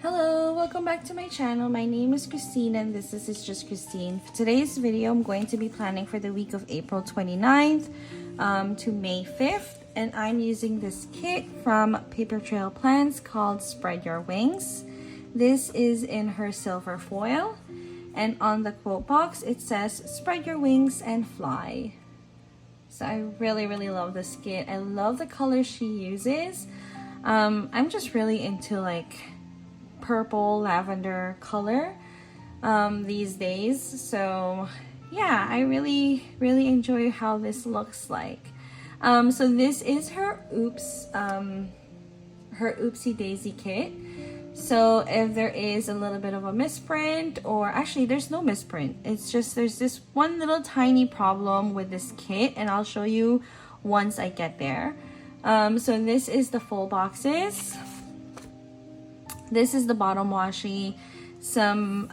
Hello, welcome back to my channel. My name is Christine and this is It's Just Christine. For today's video, I'm going to be planning for the week of April 29th to May 5th. And I'm using this kit from Paper Trail Plans called Spread Your Wings. This is in her silver foil. And on the quote box, it says, "Spread your wings and fly." So I really love this kit. I love the colors she uses. I'm just really into like purple lavender color these days, so yeah, I really enjoy how this looks like. So this is her Oopsie Daisy kit. So if there is a little bit of a misprint, or actually there's no misprint, it's just there's this one little tiny problem with this kit, and I'll show you once I get there. So this is the full boxes. This is the bottom washi, some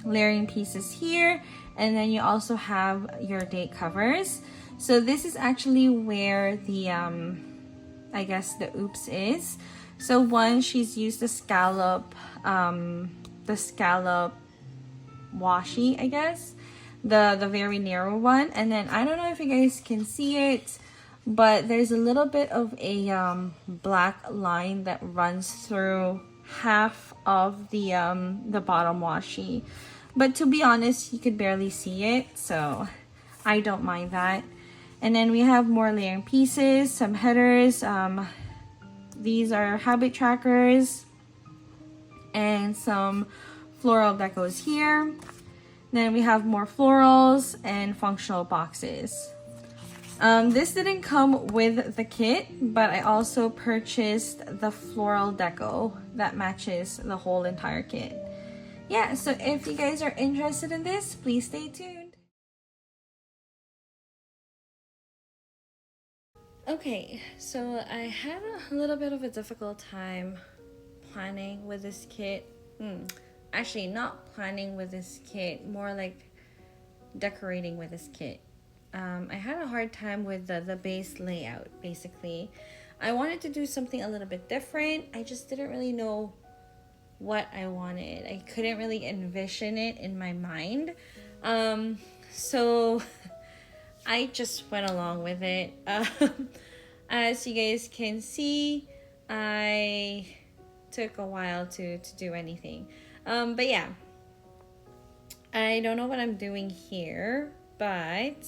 layering pieces here, and then you also have your date covers. So this is actually where the I guess the oops is. So one, she's used the scallop washi, I guess, the very narrow one. And then I don't know if you guys can see it, but there's a little bit of a black line that runs through half of the bottom washi. But to be honest, you could barely see it, so I don't mind that. And then we have more layering pieces, some headers. These are habit trackers and some floral decos here. Then we have more florals and functional boxes. This didn't come with the kit, but I also purchased the floral deco that matches the whole entire kit. Yeah, so if you guys are interested in this, please stay tuned. Okay, so I had a little bit of a difficult time planning with this kit. Actually, not planning with this kit, more like decorating with this kit. I had a hard time with the base layout, basically. I wanted to do something a little bit different. I just didn't really know what I wanted. I couldn't really envision it in my mind. So I just went along with it. As you guys can see, I took a while to do anything. But yeah, I don't know what I'm doing here, but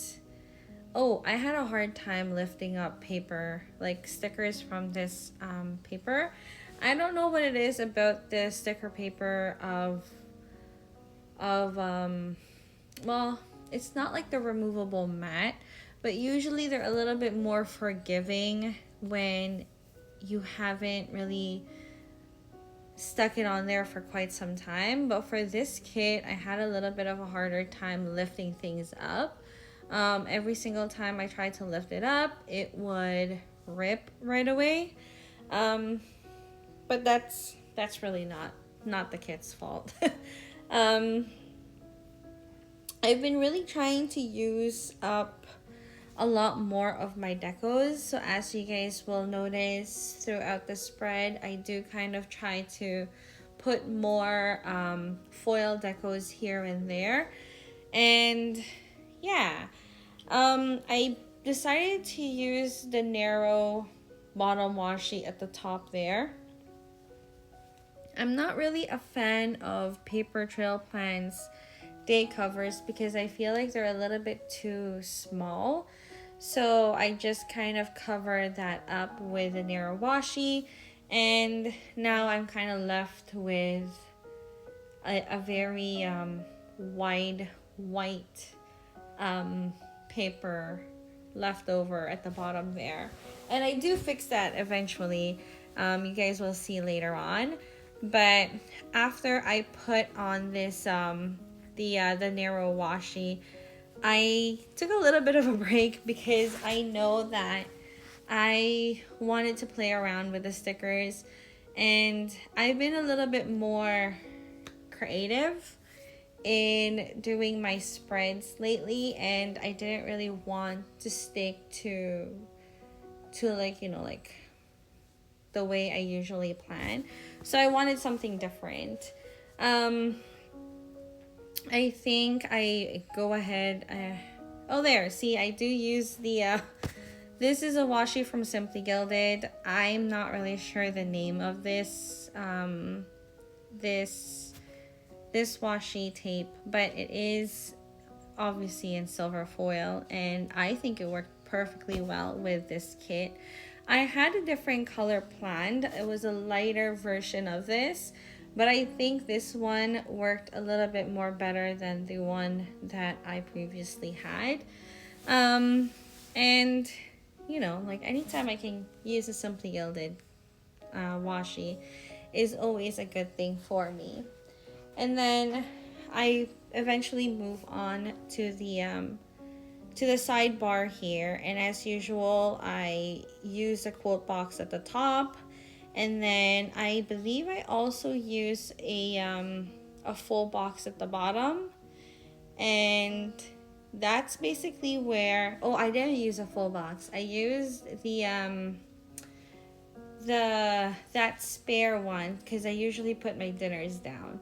oh, I had a hard time lifting up paper, like stickers from this paper. I don't know what it is about the sticker paper well, it's not like the removable mat, but usually they're a little bit more forgiving when you haven't really stuck it on there for quite some time. But for this kit, I had a little bit of a harder time lifting things up. Every single time I tried to lift it up, it would rip right away. But that's really not the kit's fault. I've been really trying to use up a lot more of my decos. So as you guys will notice throughout the spread, I do kind of try to put more foil decos here and there. And yeah, I decided to use the narrow bottom washi at the top there. I'm not really a fan of Paper Trail Plans day covers because I feel like they're a little bit too small. So I just kind of covered that up with a narrow washi, and now I'm kind of left with a very wide white paper left over at the bottom there. And I do fix that eventually. You guys will see later on. But after I put on this the narrow washi, I took a little bit of a break because I know that I wanted to play around with the stickers, and I've been a little bit more creative in doing my spreads lately, and I didn't really want to stick to like, you know, like the way I usually plan. So I wanted something different. I think I go ahead. Oh, there. See, I do use the. This is a washi from Simply Gilded. I'm not really sure the name of this. This washi tape, but it is obviously in silver foil, and I think it worked perfectly well with this kit. I had a different color planned. It was a lighter version of this, but I think this one worked a little bit more better than the one that I previously had. And you know, like anytime I can use a Simply Gilded washi is always a good thing for me. And then I eventually move on to the sidebar here, and as usual I use a quote box at the top, and then I believe I also use a full box at the bottom, and that's basically where, oh, I didn't use a full box. I used that spare one because I usually put my dinners down.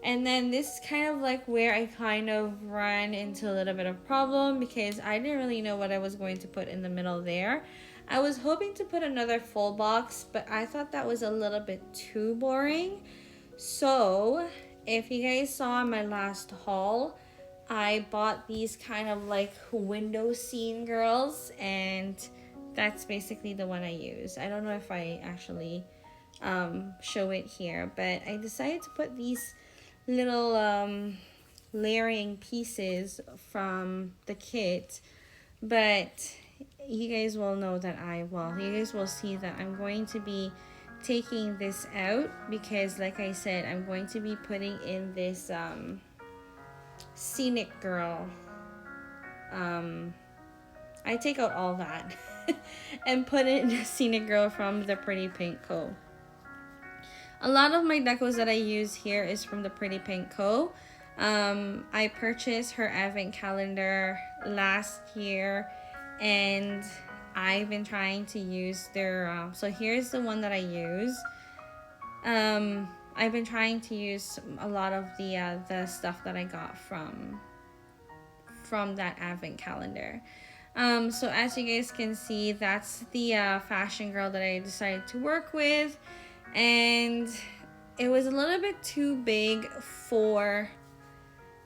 And then this is kind of like where I kind of ran into a little bit of problem because I didn't really know what I was going to put in the middle there. I was hoping to put another full box, but I thought that was a little bit too boring. So if you guys saw my last haul, I bought these kind of like window scene girls, and that's basically the one I use. I don't know if I actually show it here, but I decided to put these little layering pieces from the kit, but you guys will know that you guys will see that I'm going to be taking this out because, like I said, I'm going to be putting in this scenic girl. I take out all that and put in scenic girl from the Pretty Pink Co. A lot of my decos that I use here is from the Pretty Pink Co. I purchased her advent calendar last year, and I've been trying to use their so here's the one that I use. I've been trying to use a lot of the stuff that I got from that advent calendar. So as you guys can see, that's the fashion girl that I decided to work with, and it was a little bit too big for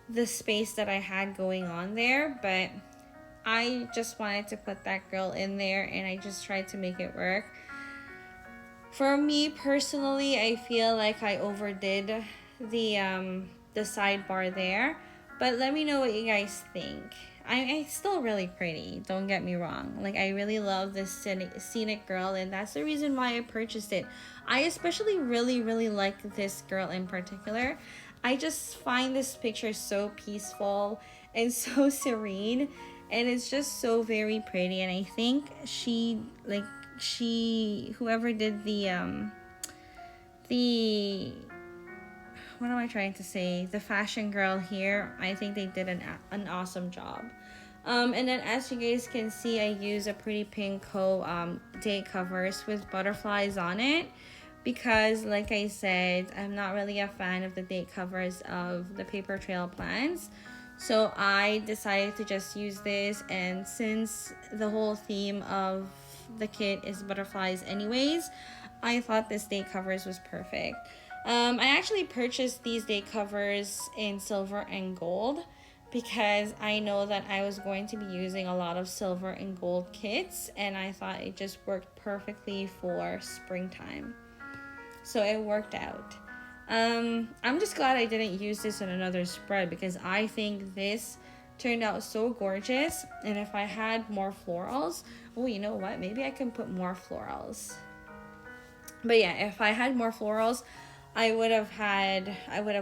the space that I had going on there, but I just wanted to put that girl in there, and I just tried to make it work. For me personally, I feel like I overdid the sidebar there, but let me know what you guys think. I'm still really pretty, don't get me wrong. Like, I really love this scenic girl, and that's the reason why I purchased it. I especially really like this girl in particular. I just find this picture so peaceful and so serene, and it's just so very pretty. And I think whoever did the what am I trying to say? The fashion girl here, I think they did an awesome job. And then as you guys can see, I use a Pretty Pink Co. Date covers with butterflies on it because, like I said, I'm not really a fan of the date covers of the Paper Trail plans. So I decided to just use this, and since the whole theme of the kit is butterflies anyways, I thought this date covers was perfect. I actually purchased these date covers in silver and gold because I know that I was going to be using a lot of silver and gold kits, and I thought it just worked perfectly for springtime. So it worked out. I'm just glad I didn't use this on another spread because I think this turned out so gorgeous, and if I had more florals, oh, you know what? Maybe I can put more florals. But yeah, if I had more florals, I would have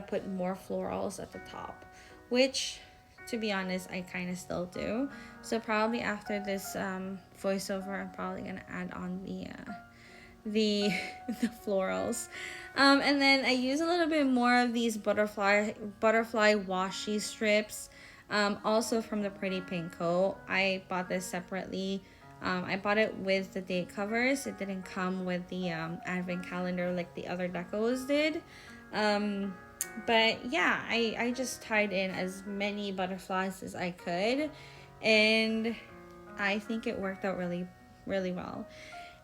put more florals at the top, which, to be honest, I kind of still do. So probably after this voiceover, I'm probably gonna add on the florals. And then I use a little bit more of these butterfly washi strips, also from the Pretty Pink Co. I bought this separately I bought it with the date covers. It didn't come with the advent calendar like the other decos did. But yeah, I just tied in as many butterflies as I could, and I think it worked out really, really well.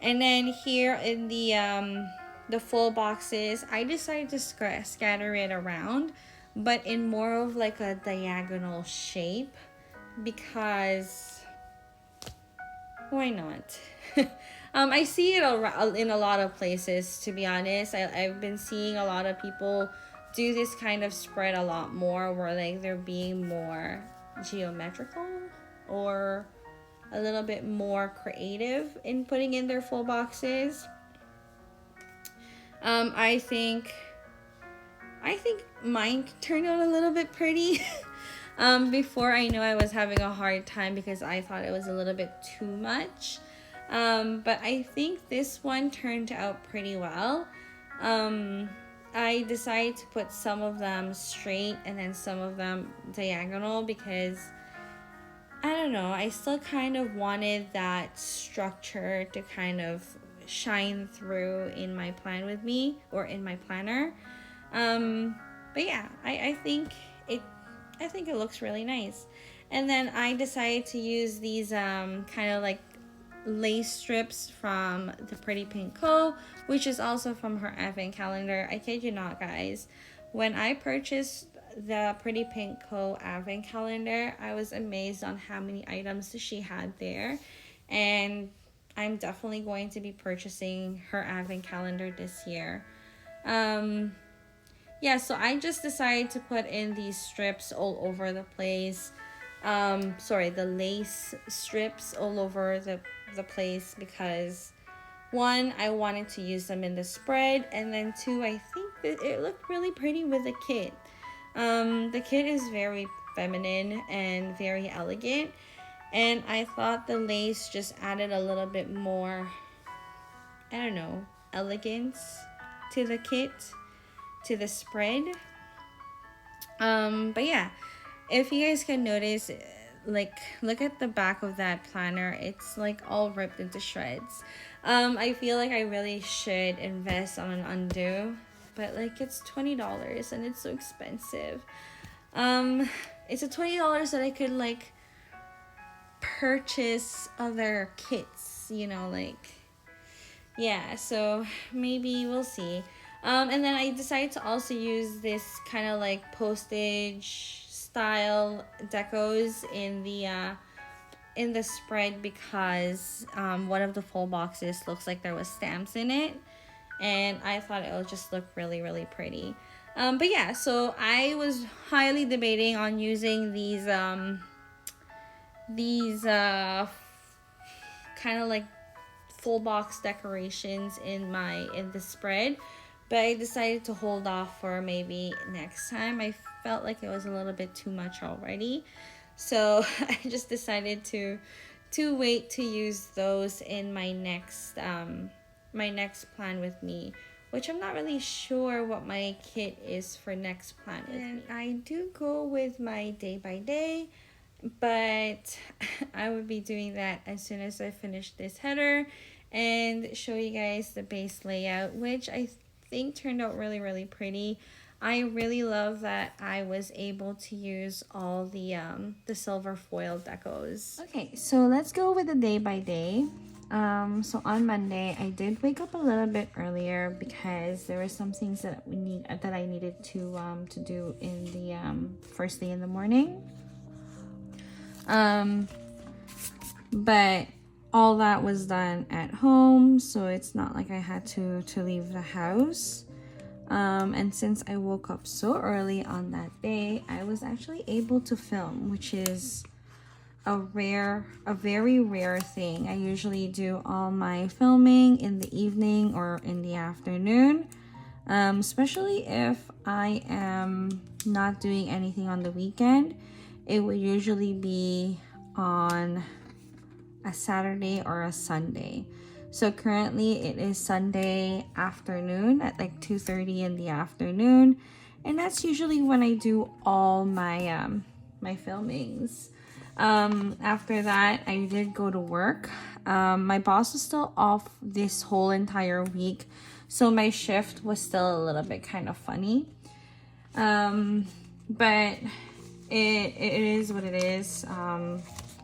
And then here in the full boxes, I decided to scatter it around, but in more of like a diagonal shape, because why not? I see it in a lot of places, to be honest. I've been seeing a lot of people do this kind of spread a lot more, where like they're being more geometrical or a little bit more creative in putting in their full boxes. I think mine turned out a little bit pretty. Before, I know I was having a hard time because I thought it was a little bit too much. But I think this one turned out pretty well. I decided to put some of them straight and then some of them diagonal because, I don't know, I still kind of wanted that structure to kind of shine through in my plan with me, or in my planner. But yeah, I think it looks really nice. And then I decided to use these kind of like lace strips from the Pretty Pink Co., which is also from her advent calendar. I kid you not, guys. When I purchased the Pretty Pink Co. advent calendar, I was amazed on how many items she had there. And I'm definitely going to be purchasing her advent calendar this year. Yeah, so I just decided to put in these strips all over the place. The lace strips all over the place because, one, I wanted to use them in the spread, and then two, I think that it looked really pretty with the kit. The kit is very feminine and very elegant, and I thought the lace just added a little bit more, I don't know, elegance to the kit, to the spread. But yeah, if you guys can notice, like, look at the back of that planner. It's like all ripped into shreds. I feel like I really should invest on an undo, but like it's $20 and it's so expensive. It's a $20 that I could like purchase other kits, like, yeah, so maybe we'll see. And then I decided to also use this kind of like postage style decos in the spread because one of the full boxes looks like there was stamps in it, and I thought it would just look really, really pretty. But yeah, so I was highly debating on using these kind of like full box decorations in the spread, but I decided to hold off for maybe next time. I felt like it was a little bit too much already, so I just decided to wait to use those in my next plan with me, which I'm not really sure what my kit is for next plan with me. I do go with my day by day, but I would be doing that as soon as I finish this header and show you guys the base layout, which I think turned out really, really pretty. I really love that I was able to use all the silver foil decos. Okay, so let's go with the day by day. So on Monday, I did wake up a little bit earlier because there were some things that I needed to do in the first day in the morning. But all that was done at home, so it's not like I had to leave the house. And since I woke up so early on that day, I was actually able to film, which is a very rare thing. I usually do all my filming in the evening or in the afternoon, especially if I am not doing anything on the weekend. It would usually be on a Saturday or a Sunday. So currently it is Sunday afternoon at like 2:30 in the afternoon, and that's usually when I do all my my filmings. After that, I did go to work. My boss was still off this whole entire week, so my shift was still a little bit kind of funny. But it is what it is.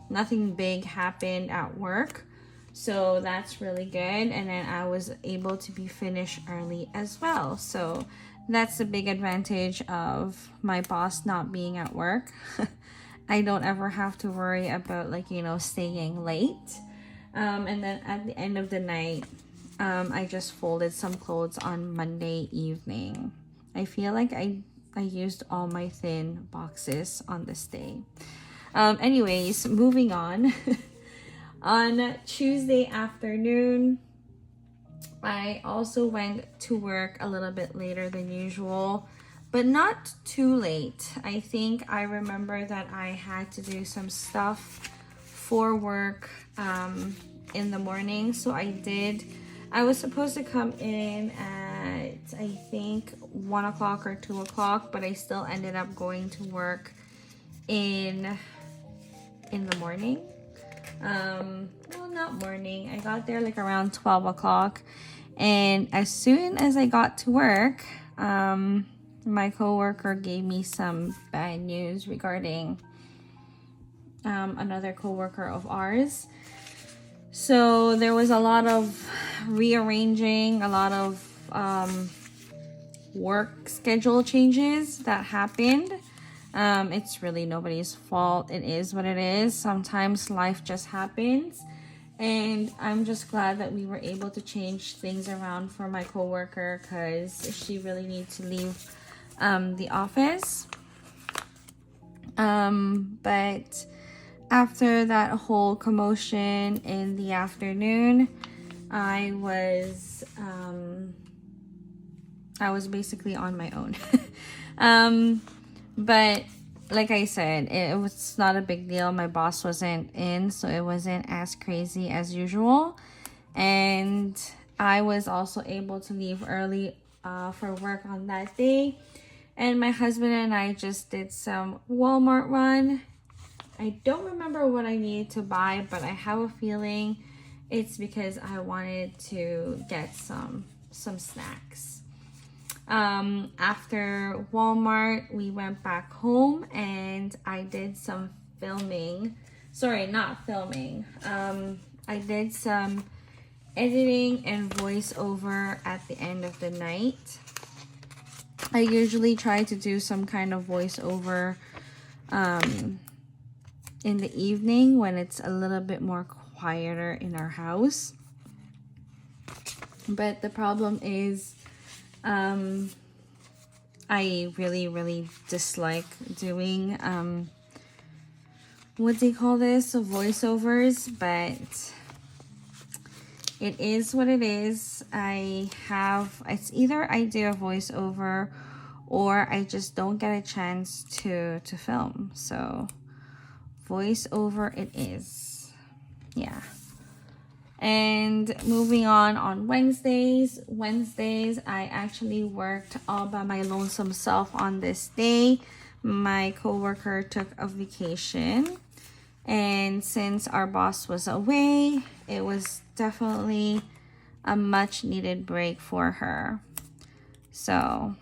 Nothing big happened at work, so that's really good. And then I was able to be finished early as well, so that's the big advantage of my boss not being at work. I don't ever have to worry about, like, you know, staying late. And then at the end of the night, I just folded some clothes on Monday evening. I feel like I used all my thin boxes on this day. Anyways, moving on. On Tuesday afternoon, I also went to work a little bit later than usual, but not too late. I think I remember that I had to do some stuff for work in the morning, so I did. I was supposed to come in at, I think, 1 o'clock or 2 o'clock, but I still ended up going to work in the morning. Well, not morning. I got there like around 12 o'clock. And as soon as I got to work, my coworker gave me some bad news regarding another coworker of ours. So there was a lot of rearranging, a lot of work schedule changes that happened. It's really nobody's fault. It is what it is. Sometimes life just happens. And I'm just glad that we were able to change things around for my coworker, because she really needs to leave the office. But after that whole commotion in the afternoon, I was basically on my own. But like I said, it was not a big deal. My boss wasn't in, so it wasn't as crazy as usual. And I was also able to leave early for work on that day. And my husband and I just did some Walmart run. I don't remember what I needed to buy, but I have a feeling it's because I wanted to get some snacks. After Walmart, we went back home and I did some filming. Sorry, not filming. I did some editing and voiceover at the end of the night. I usually try to do some kind of voiceover in the evening when it's a little bit more quieter in our house. But the problem is, I really dislike doing what do you call this, voiceovers, but it is what it is. It's either I do a voiceover or I just don't get a chance to film. So voiceover it is. Yeah. And moving on Wednesdays, I actually worked all by my lonesome self on this day. My coworker took a vacation, and since our boss was away, it was definitely a much needed break for her. So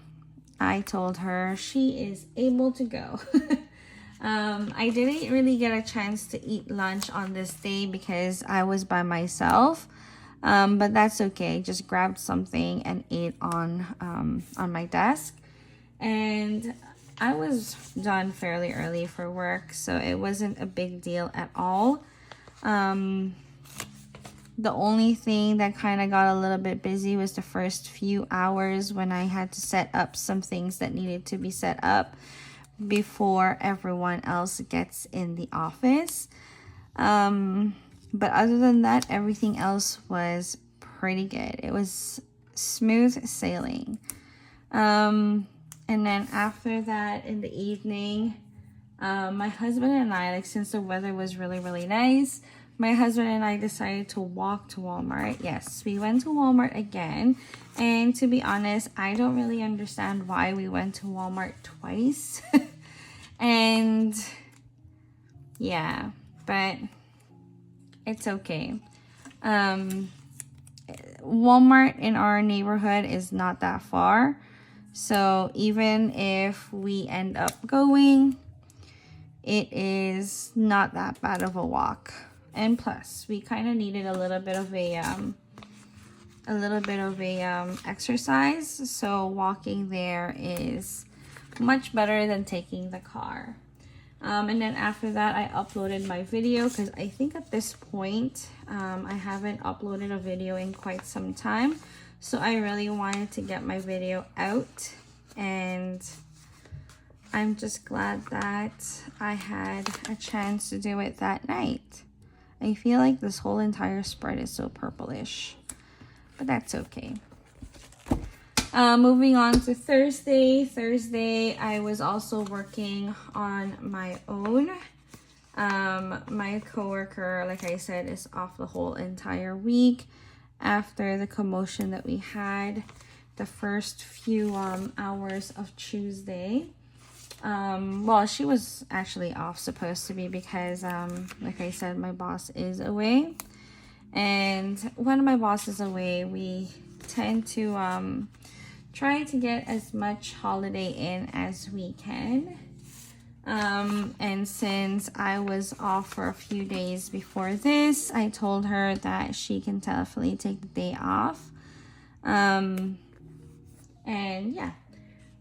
I told her she is able to go. I didn't really get a chance to eat lunch on this day because I was by myself, but that's okay. Just grabbed something and ate on my desk, and I was done fairly early for work, so it wasn't a big deal at all. The only thing that kind of got a little bit busy was the first few hours when I had to set up some things that needed to be set up before everyone else gets in the office. But other than that, everything else was pretty good. It was smooth sailing. And then after that, in the evening, my husband and I, since the weather was really nice, my husband and I decided to walk to Walmart. Yes, we went to Walmart again. And to be honest, I don't really understand why we went to Walmart twice. And Yeah, but it's okay. Walmart in our neighborhood is not that far. So even if we end up going, it is not that bad of a walk. And plus, we kind of needed a little bit of a exercise. So walking there is much better than taking the car. And then after that, I uploaded my video because I think at this point, I haven't uploaded a video in quite some time. So I really wanted to get my video out, and I'm just glad that I had a chance to do it that night. I feel like this whole entire spread is so purplish, but that's okay. Moving on to Thursday. Thursday, I was also working on my own. My coworker, like I said, is off the whole entire week after the commotion that we had the first few hours of Tuesday. Well, she was actually off, supposed to be, because like I said, my boss is away. And when my boss is away, we tend to try to get as much holiday in as we can. And since I was off for a few days before this, I told her that she can definitely take the day off. And yeah.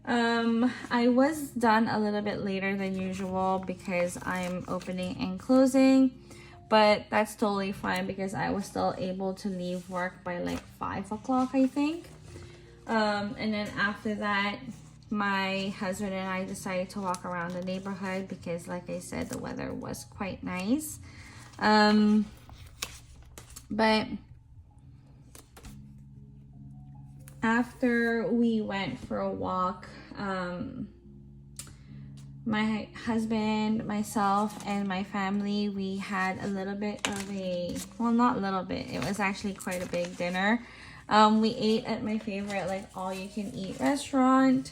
I was done a little bit later than usual because I'm opening and closing, but that's totally fine because I was still able to leave work by like 5 o'clock, I think. And then after that, my husband and I decided to walk around the neighborhood because, like I said, the weather was quite nice. But after we went for a walk, my husband, myself, and my family, we had a little bit of a, well, not a little bit, it was actually quite a big dinner. We ate at my favorite, like, all-you-can-eat restaurant,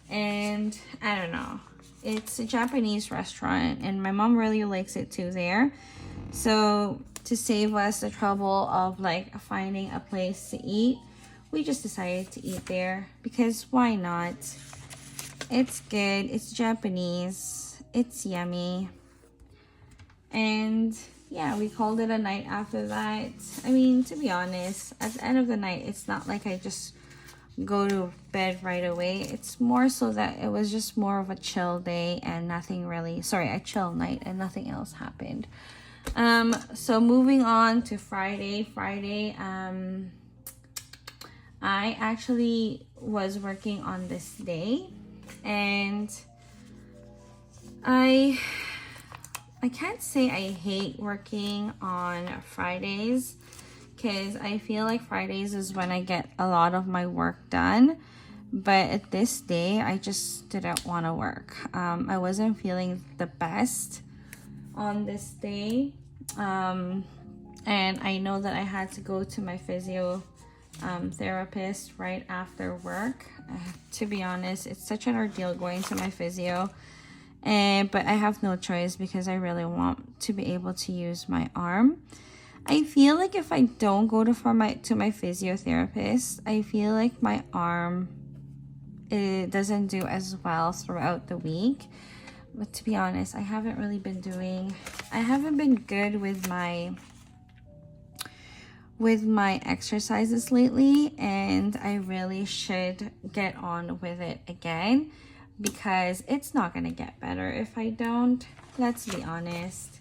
and I don't know, it's a Japanese restaurant, and my mom really likes it too there. So to save us the trouble of like finding a place to eat, we just decided to eat there because why not? It's good, it's Japanese, it's yummy. And yeah, we called it a night after that. I mean, to be honest, at the end of the night, it's not like I just go to bed right away. It's more so that it was just more of a chill day and nothing really, sorry, a chill night and nothing else happened. So moving on to Friday. I actually was working on this day, and I can't say I hate working on Fridays because I feel like Fridays is when I get a lot of my work done. But at this day, I just didn't want to work. I wasn't feeling the best on this day. And I know that I had to go to my physio therapist right after work. To be honest, it's such an ordeal going to my physio. But I have no choice because I really want to be able to use my arm. I feel like if I don't go to my physiotherapist, I feel like my arm, it doesn't do as well throughout the week. But to be honest, I haven't been good with my exercises lately, and I really should get on with it again because it's not gonna get better if I don't, let's be honest.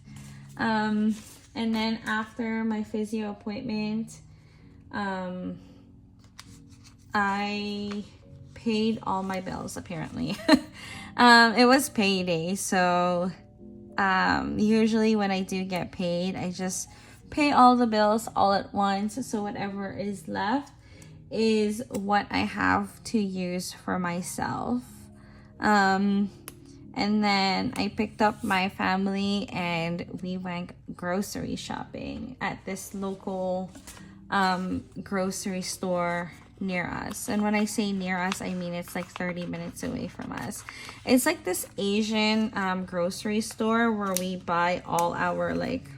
And then after my physio appointment, I paid all my bills apparently. It was payday, so usually when I do get paid, I just pay all the bills all at once, so whatever is left is what I have to use for myself. And then I picked up my family and we went grocery shopping at this local grocery store near us. And when I say near us, I mean it's like 30 minutes away from us. It's like this Asian grocery store where we buy all our like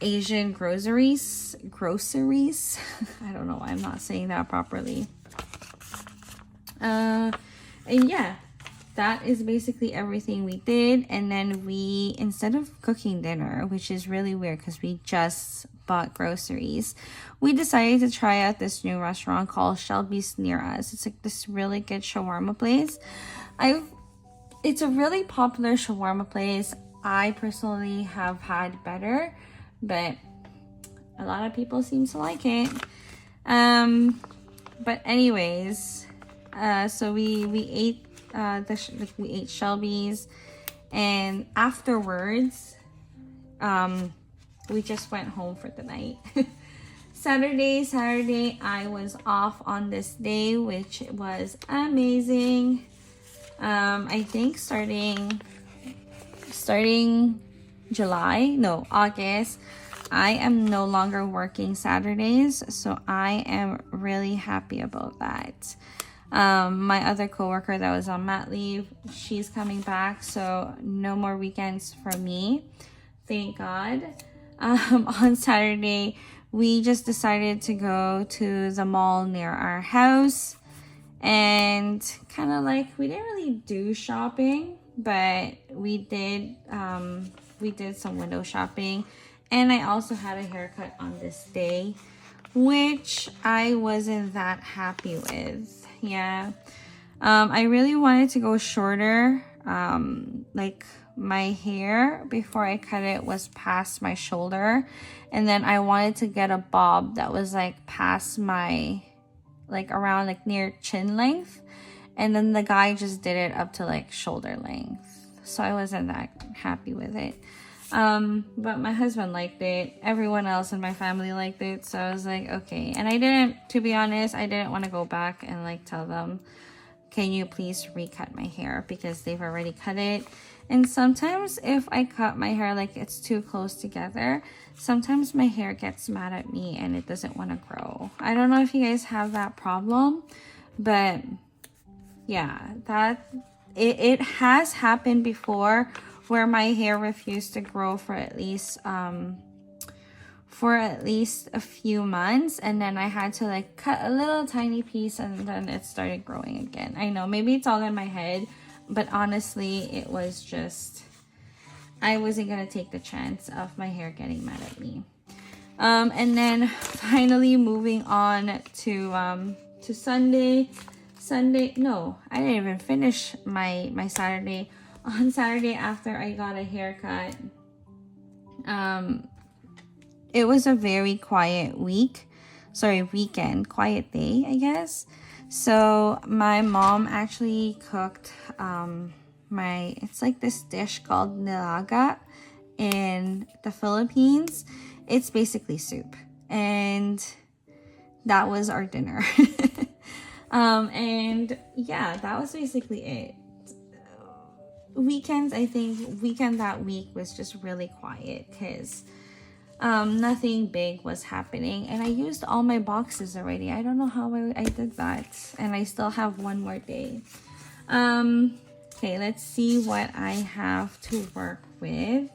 Asian groceries. I don't know why I'm not saying that properly. And yeah, that is basically everything we did. And then we, instead of cooking dinner, which is really weird because we just bought groceries, we decided to try out this new restaurant called Shelby's near us. It's like this really good shawarma place. It's a really popular shawarma place. I personally have had better, but a lot of people seem to like it. But anyways, so we ate we ate Shelby's, and afterwards we just went home for the night. Saturday I was off on this day, which was amazing. I think starting August, I am no longer working Saturdays, so I am really happy about that. My other coworker that was on mat leave, she's coming back, so no more weekends for me, thank God. On Saturday, we just decided to go to the mall near our house, and kind of like, we didn't really do shopping, but we did some window shopping. And I also had a haircut on this day, which I wasn't that happy with. Yeah. I really wanted to go shorter. Like, my hair before I cut it was past my shoulder. And then I wanted to get a bob that was like past my, like around like near chin length. And then the guy just did it up to like shoulder length. So I wasn't that happy with it. But my husband liked it. Everyone else in my family liked it. So I was like, okay. And to be honest, I didn't want to go back and like tell them, can you please recut my hair? Because they've already cut it. And sometimes if I cut my hair like it's too close together, sometimes my hair gets mad at me and it doesn't want to grow. I don't know if you guys have that problem, but yeah, it has happened before, where my hair refused to grow for at least a few months, and then I had to like cut a little tiny piece, and then it started growing again. I know maybe it's all in my head, but honestly, it was just, I wasn't gonna take the chance of my hair getting mad at me. And then finally moving on to Sunday. No, I didn't even finish my Saturday. On Saturday, after I got a haircut, it was a very quiet weekend, quiet day, I guess. So my mom actually cooked it's like this dish called nilaga in the Philippines. It's basically soup, and that was our dinner. And yeah, that was basically it. Weekends, I think weekend that week was just really quiet because nothing big was happening, and I used all my boxes already. I don't know how I did that, and I still have one more day. Okay, let's see what I have to work with.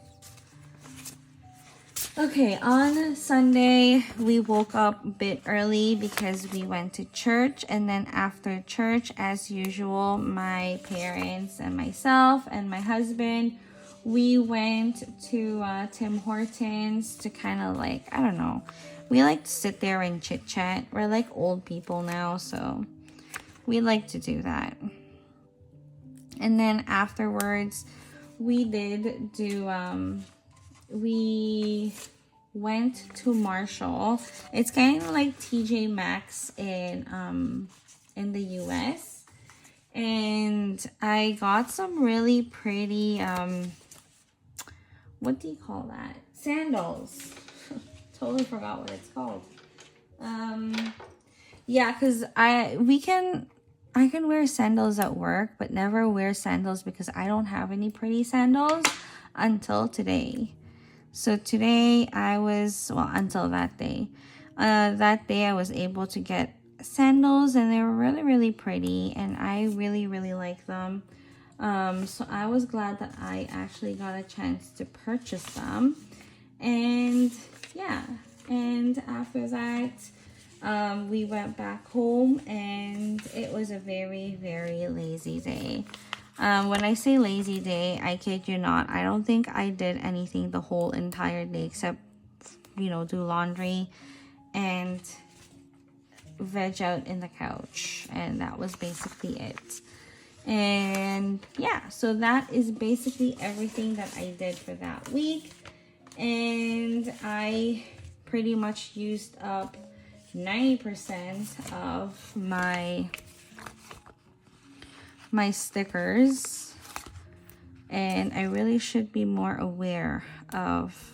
Okay, on Sunday, we woke up a bit early because we went to church. And then after church, as usual, my parents and myself and my husband, we went to Tim Hortons to kind of like, I don't know. We like to sit there and chit chat. We're like old people now, so we like to do that. And then afterwards, we did do... we went to Marshall. It's kind of like TJ Maxx in the US, and I got some really pretty what do you call that? Sandals. Totally forgot what it's called. Yeah, because I can wear sandals at work, but never wear sandals because I don't have any pretty sandals until today. So today until that day, That day I was able to get sandals, and they were really pretty, and I really like them. So I was glad that I actually got a chance to purchase them. And yeah, and after that we went back home, and it was a very lazy day. When I say lazy day, I kid you not, I don't think I did anything the whole entire day except, you know, do laundry and veg out in the couch, and that was basically it. And yeah, so that is basically everything that I did for that week. And I pretty much used up 90% of my stickers, and I really should be more aware of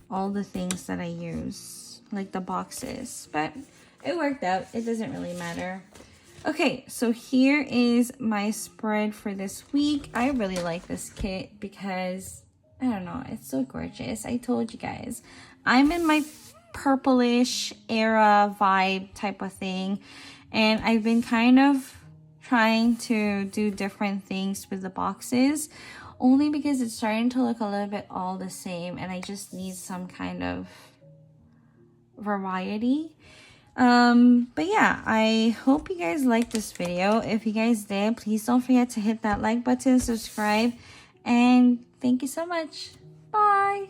all the things that I use, like the boxes, but it worked out. It doesn't really matter. Okay, so here is my spread for this week. I really like this kit because, I don't know, it's so gorgeous. I told you guys, I'm in my purplish era vibe type of thing, and I've been kind of trying to do different things with the boxes, only because it's starting to look a little bit all the same, and I just need some kind of variety. But yeah, I hope you guys liked this video. If you guys did, please don't forget to hit that like button, subscribe, and thank you so much. Bye.